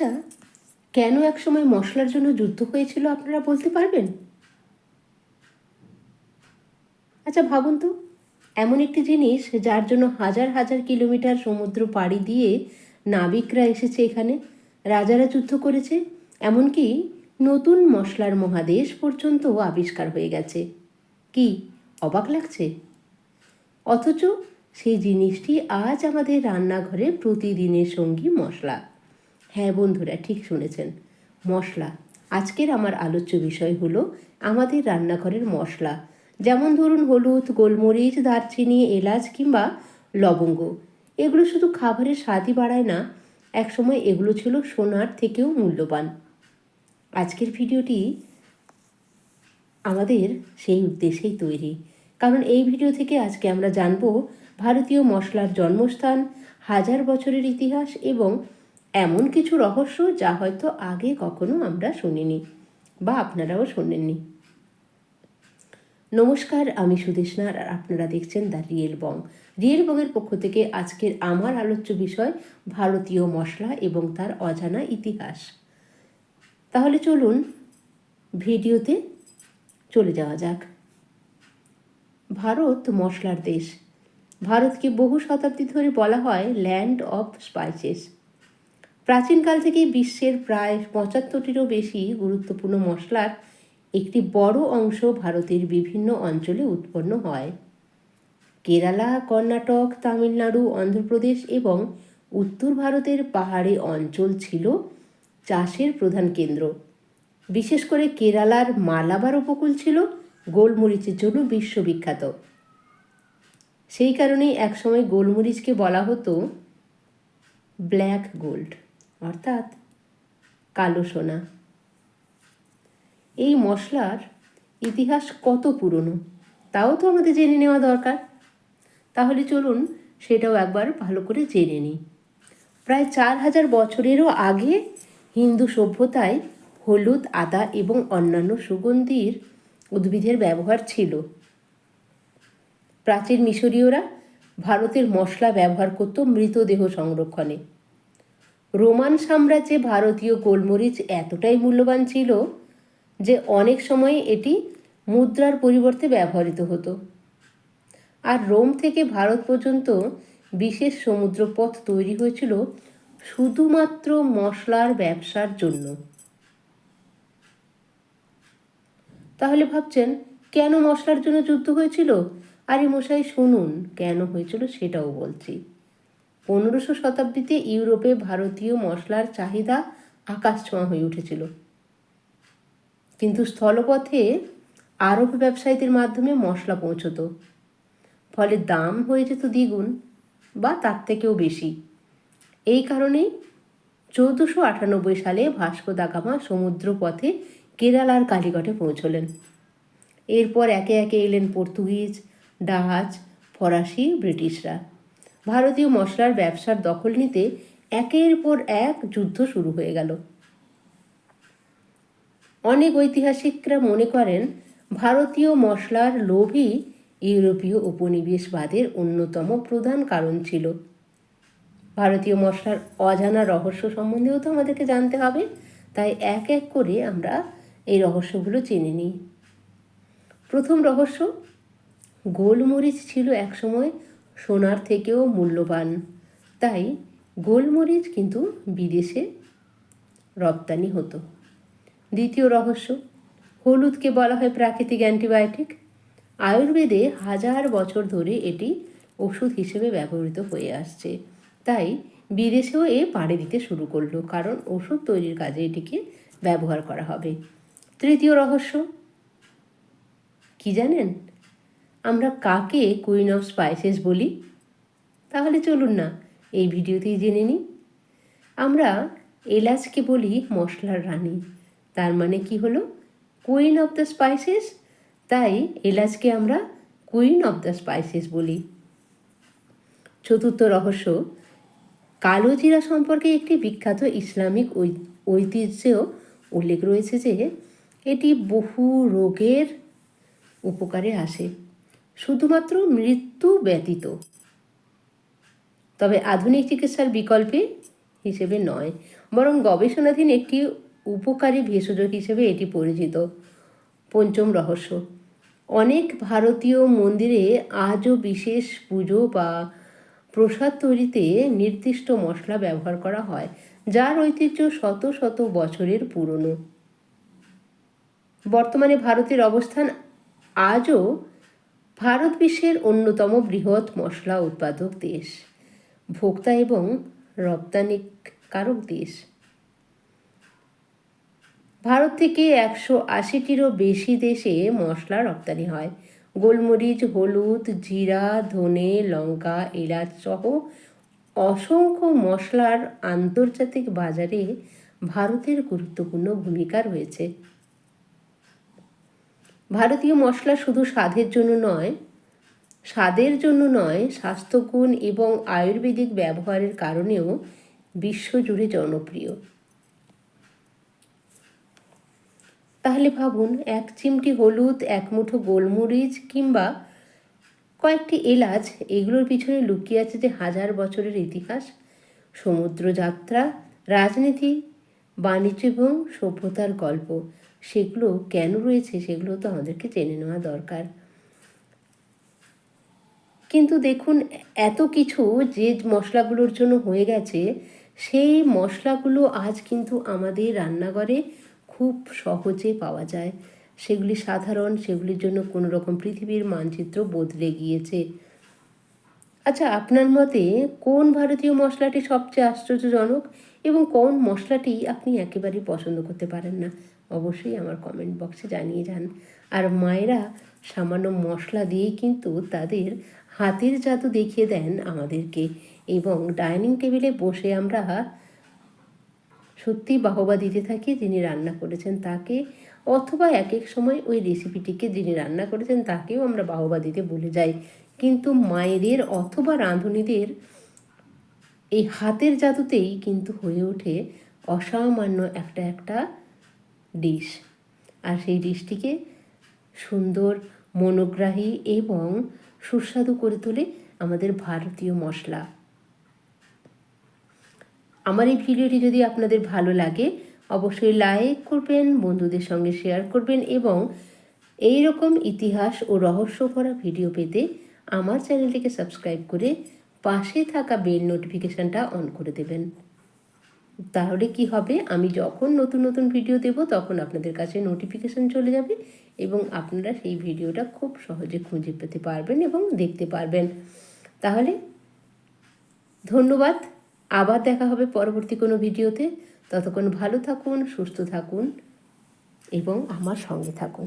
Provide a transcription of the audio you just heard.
আচ্ছা, কেন একসময় মশলার জন্য যুদ্ধ হয়েছিল আপনারা বলতে পারবেন? আচ্ছা ভাবুন তো, এমন একটি জিনিস যার জন্য হাজার হাজার কিলোমিটার সমুদ্র পাড়ি দিয়ে নাবিকরা এসেছে এখানে, রাজারা যুদ্ধ করেছে, এমনকি নতুন মশলার মহাদেশ পর্যন্ত আবিষ্কার হয়ে গেছে। কি অবাক লাগছে? অথচ সেই জিনিসটি আজ আমাদের রান্নাঘরে প্রতিদিনের সঙ্গী মশলা। হ্যাঁ বন্ধুরা, ঠিক শুনেছেন, মশলা। আজকের আমার আলোচ্য বিষয় হলো আমাদের রান্নাঘরের মশলা। যেমন ধরুন হলুদ, গোলমরিচ, দারচিনি, এলাচ কিংবা লবঙ্গ। এগুলো শুধু খাবারের স্বাদই বাড়ায় না, একসময় এগুলো ছিল সোনার থেকেও মূল্যবান। আজকের ভিডিওটি আমাদের সেই উদ্দেশ্যেই তৈরি, কারণ এই ভিডিও থেকে আজকে আমরা জানব ভারতীয় মশলার জন্মস্থান, হাজার বছরের ইতিহাস এবং এমন কিছু রহস্য যা হয়তো আগে কখনো আমরা শুনিনি বা আপনারাও শোনেননি। নমস্কার, আমি সুদেশনা আর আপনারা দেখছেন দ্য রিয়েল বং। রিয়েল বংয়ের পক্ষ থেকে আজকের আমার আলোচ্য বিষয় ভারতীয় মশলা এবং তার অজানা ইতিহাস। তাহলে চলুন ভিডিওতে চলে যাওয়া যাক। ভারত মশলার দেশ। ভারতকে বহু শতাব্দী ধরে বলা হয় ল্যান্ড অফ স্পাইসেস। প্রাচীনকাল থেকেই বিশ্বের প্রায় ৭৫টিরও বেশি গুরুত্বপূর্ণ মশলার একটি বড় অংশ ভারতের বিভিন্ন অঞ্চলে উৎপন্ন হয়। কেরালা, কর্ণাটক, তামিলনাড়ু, অন্ধ্রপ্রদেশ এবং উত্তর ভারতের পাহাড়ি অঞ্চল ছিল চাষের প্রধান কেন্দ্র। বিশেষ করে কেরালার মালাবার উপকূল ছিল গোলমরিচের জন্য বিশ্ববিখ্যাত। সেই কারণেই একসময় গোলমরিচকে বলা হতো ব্ল্যাক গোল্ড, অর্থাৎ কালো সোনা। এই মশলার ইতিহাস কত পুরনো তাও তো আমাদের জেনে নেওয়া দরকার। তাহলে চলুন সেটাও একবার ভালো করে জেনে নিই। প্রায় ৪,০০০ বছরেরও আগে হিন্দু সভ্যতায় হলুদ, আদা এবং অন্যান্য সুগন্ধির উদ্ভিদের ব্যবহার ছিল। প্রাচীন মিশরীয়রা ভারতের মশলা ব্যবহার করত মৃতদেহ সংরক্ষণে। রোমান সাম্রাজ্যে ভারতীয় গোলমরিচ এতটাই মূল্যবান ছিল যে অনেক সময় এটি মুদ্রার পরিবর্তে ব্যবহৃত হতো। আর রোম থেকে ভারত পর্যন্ত বিশেষ সমুদ্রপথ তৈরি হয়েছিল শুধুমাত্র মশলার ব্যবসার জন্য। তাহলে ভাবছেন কেন মশলার জন্য যুদ্ধ হয়েছিল? আরে মশাই শুনুন, কেন হয়েছিল সেটাও বলছি। ১৫শো শতাব্দীতে ইউরোপে ভারতীয় মশলার চাহিদা আকাশছোঁয়া হয়ে উঠেছিল, কিন্তু স্থলপথে আরব ব্যবসায়ীদের মাধ্যমে মশলা পৌঁছত, ফলে দাম হয়ে যেত দ্বিগুণ বা তার থেকেও বেশি। এই কারণেই ১৪৯৮ সালে ভাস্কো দা গামা সমুদ্র পথে কেরালার কালীঘাটে পৌঁছলেন। এরপর একে একে এলেন পর্তুগিজ, ডাচ, ফরাসি, ব্রিটিশরা। ভারতীয় মশলার ব্যবসার দখল নিতে একের পর এক যুদ্ধ শুরু হয়ে গেল। অনেক ঐতিহাসিকরা মনে করেন ভারতীয় মশলার লোভই ইউরোপীয় উপনিবেশবাদের অন্যতম প্রধান কারণ ছিল। ভারতীয় মশলার অজানা রহস্য সম্বন্ধেও তো আমাদেরকে জানতে হবে, তাই এক এক করে আমরা এই রহস্যগুলো জেনে নিই। প্রথম রহস্য, গোলমরিচ ছিল একসময় সোনার থেকেও মূল্যবান, তাই গোলমরিচ কিন্তু বিদেশে রপ্তানি হতো। দ্বিতীয় রহস্য, হলুদকে বলা হয় প্রাকৃতিক অ্যান্টিবায়োটিক। আয়ুর্বেদে হাজার বছর ধরে এটি ওষুধ হিসেবে ব্যবহৃত হয়ে আসছে, তাই বিদেশেও এ পাড়ি দিতে শুরু করলো, কারণ ওষুধ তৈরির কাজে এটিকে ব্যবহার করা হবে। তৃতীয় রহস্য কি জানেন? আমরা কাকে কুইন অফ স্পাইসেস বলি? তাহলে চলুন না এই ভিডিওতেই জেনে নিই। আমরা এলাচকে বলি মশলার রানী। তার মানে কি হলো? কুইন অফ দ্য স্পাইসেস, তাই এলাচকে আমরা কুইন অফ দ্য স্পাইসেস বলি। চতুর্থ রহস্য, কালো জিরা সম্পর্কে একটি বিখ্যাত ইসলামিক ঐতিহ্যেও উল্লেখ রয়েছে যে এটি বহু রোগের উপকারে আসে, শুধুমাত্র মৃত্যু ব্যতীত, তবে আধুনিক চিকিৎসার বিকল্পে হিসেবে নয়। বরং গবেষণাধীন একটি উপকারী ভেষজ হিসেবে এটি পরিচিত। পঞ্চম রহস্য, অনেক ভারতীয় মন্দিরে আজও বিশেষ পুজো বা প্রসাদ তৈরিতে নির্দিষ্ট মশলা ব্যবহার করা হয়, যার ঐতিহ্য শত শত বছরের পুরনো। বর্তমানে ভারতের অবস্থান আজও ভারত বিশ্বের অন্যতম বৃহৎ মশলা উৎপাদক দেশ, ভোক্তা এবং রপ্তানিকারক দেশ। ভারত থেকে 180টিরও বেশি দেশে মশলা রপ্তানি হয়। গোলমরিচ, হলুদ, জিরা, ধনে, লঙ্কা, এলাচ সহ অসংখ্য মশলার আন্তর্জাতিক বাজারে ভারতের গুরুত্বপূর্ণ ভূমিকা রয়েছে। ভারতীয় মশলা শুধু স্বাদের জন্য নয়, স্বাস্থ্যগুণ এবং আয়ুর্বেদিক ব্যবহারের কারণেও বিশ্বজুড়ে জনপ্রিয়। তাহলে ভাবুন, এক চিমটি হলুদ, এক মুঠো গোলমরিচ কিংবা কয়েকটি এলাচ, এগুলোর পিছনে লুকিয়ে আছে যে হাজার বছরের ইতিহাস, সমুদ্র যাত্রা, রাজনীতি, বাণিজ্য এবং সভ্যতার গল্প। সেগুলো কেন রয়েছে সেগুলো তো আমাদেরকে জেনে নেওয়া দরকার। কিন্তু দেখুন, এত কিছু যে মশলাগুলোর জন্য হয়ে গেছে, সেই মশলাগুলো আজ কিন্তু আমাদের রান্নাঘরে খুব সহজে পাওয়া যায়। সেগুলি সাধারণ, সেগুলির জন্য কোনো রকম পৃথিবীর মানচিত্র বদলে গিয়েছে। আচ্ছা, আপনার মতে কোন ভারতীয় মশলাটি সবচেয়ে আশ্চর্যজনক এবং কোন মশলাটি আপনি একেবারেই পছন্দ করতে পারেন না? অবশ্যই আমার কমেন্ট বক্সে জানিয়ে যান। আর মায়েরা সামান্য মশলা দিয়েই কিন্তু তাদের হাতের জাদু দেখিয়ে দেন আমাদেরকে, এবং ডাইনিং টেবিলে বসে আমরা সত্যি বাহবা দিতে থাকি যিনি রান্না করেছেন তাকে, অথবা এক এক সময় ওই রেসিপিটিকে যিনি রান্না করেছেন তাকেও আমরা বাহবা দিতে ভুলে যাই। কিন্তু মায়েদের অথবা রাঁধুনিদের এই হাতের জাদুতেই কিন্তু হয়ে ওঠে অসামান্য একটা ডিশ। আর সেই ডিশটিকে সুন্দর, মনোগ্রাহী এবং সুস্বাদু করে তোলে আমাদের ভারতীয় মশলা। আমার এই ভিডিওটি যদি আপনাদের ভালো লাগে অবশ্যই লাইক করবেন, বন্ধুদের সঙ্গে শেয়ার করবেন এবং এই রকম ইতিহাস ও রহস্য ভরা ভিডিও পেতে আমার চ্যানেলটিকে সাবস্ক্রাইব করে পাশে থাকা বেল নোটিফিকেশানটা অন করে দেবেন। তাহলে কি হবে, আমি যখন নতুন নতুন ভিডিও দেব তখন আপনাদের কাছে নোটিফিকেশান চলে যাবে এবং আপনারা সেই ভিডিওটা খুব সহজে খুঁজে পেতে পারবেন এবং দেখতে পারবেন। তাহলে ধন্যবাদ, আবার দেখা হবে পরবর্তী কোনো ভিডিওতে। ততক্ষণ ভালো থাকুন, সুস্থ থাকুন এবং আমার সঙ্গে থাকুন।